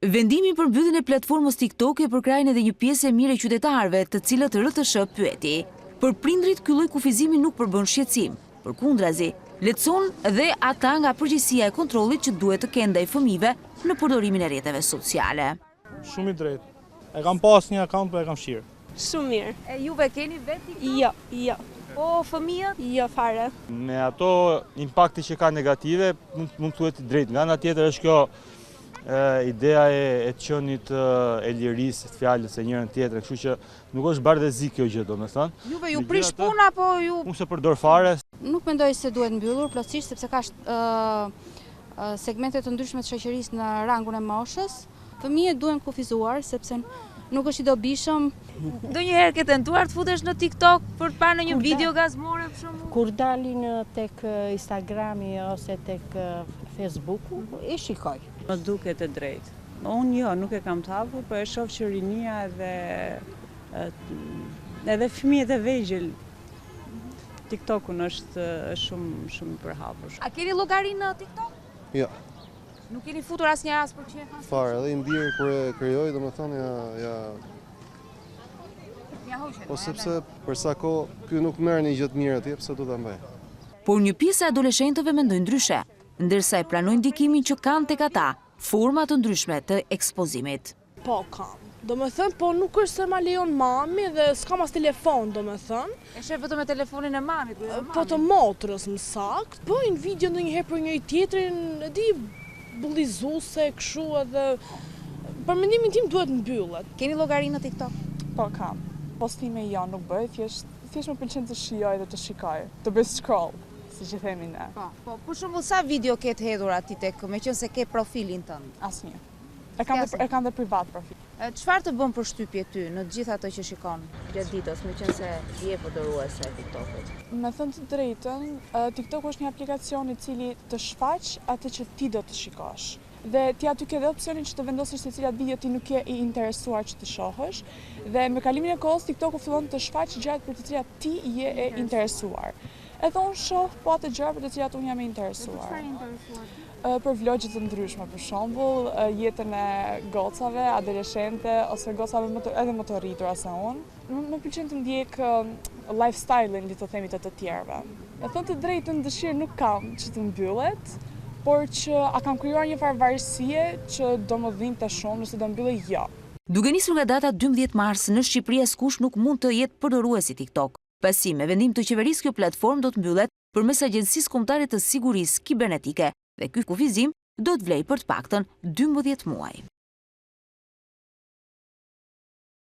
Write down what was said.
Vendimi për mbylljen e platformës TikTok e përkrajnë edhe një pjesë e mirë e qytetarëve, të cilët RTS pyeti. Për prindrit ky lloj kufizimi nuk përbën shqetësim, përkundrazi, lehtëson dhe ata nga përgjegjësia e kontrollit që duhet të kenë ndaj fëmijëve në përdorimin e rrjeteve sociale. Shumë i drejtë. E kam pas një akaunt, po e kam shirë. Shumë mirë. E juve keni vetë TikTok? Jo. Po fëmijët? Jo fare. Me ato impakti që ka negative, mund të thuhet i drejtë. Nga ana tjetër është kjo ideja e qenit e lirisë të fjalës e njërën tjetër, kështu që nuk është bardhëzi kjo gjë, domethënë. Juve ju prish puna apo ju? Unë se përdor fare. Nuk mendoj se duhet mbyllur plotësisht sepse ka segmente të ndryshme të shoqërisë në rangun e moshës. Fëmijët duhen kufizuar sepse nuk është i dobishëm. Ndonjëherë ke tentuar të futesh në TikTok për të parë në një video gazmore për shembull? Kur dalin tek Instagrami ose tek Facebooku, i shikoj. Më duket e drejtë. Unë jo, nuk e kam të hapur, por e shoh që rinia edhe fëmijët e vegjël. TikTokun është shumë i përhapur. A keni llogari në TikTok? Jo. Nuk keni futur asnjë rast për qef? Fare, edhe i ndirë kur e krijoj, domethënë po sepse për sa kohë ky nuk merr një gjë të mirë atje, pse do ta mbaj. Por një pjesë e adoleshentëve mendojnë ndryshe, ndërsa e pranojnë ndikimin që kanë tek ata forma të ndryshme të ekspozimit. Po kam. Domethënë, po nuk është se ma lejon mami dhe s'kam as telefon, domethënë. E shef vetëm me telefonin e mamit. Po të motrës më saktë, bëjnë video ndonjëherë për njëri tjetrin, e di bullizuse, kështu edhe për mendimin tim duhet mbyllet. Keni llogari në TikTok? Po kam. Postime jo nuk bëj, thjesht më pëlqen të shijoj dhe të shikoj, të bëj scroll, siç e themi ne. Po, për shembull sa video ke të hedhur aty tek, meqense ke profilin tënd? Asnjë. E kam dhe privat profil. Çfarë të bën përshtypje ty në të gjithë ato që shikon gjatë ditës, meqense je përdoruese e TikTokut? Me thënë të drejtën, TikTok është një aplikacion i cili të shfaq atë që ti do të shikosh. Dhe ti aty ke dhe opsionin që të vendosësh se cilat video ti nuk je i interesuar që të shohësh. Dhe me kalimin e kohës, TikToku fillon të shfaq gjërat për të cilat ti je e interesuar. Edhe unë shoh po atë gjëra për të cilat unë jam e interesuar. Për vlogje të ndryshme, për shembull, jetën e gocave, adoleshente ose gocave edhe më të rritura se unë. Më pëlqen të ndjek lifestyle-in, le të themi, të tjerëve. Me thënë të drejtën, dëshirë nuk kam që të mbyllet, por që a kam krijuar një farë varësie që do më dhinte shumë nëse do mbyllej, jo. Duke nisur nga data 12 mars, në Shqipëri askush nuk mund të jetë përdorues i TikTok. Pasi me vendim të qeverisë kjo platformë do të mbyllet përmes Agjencisë Kombëtare të Sigurisë Kibernetike dhe ky kufizim do të vlejë për të paktën 12 muaj.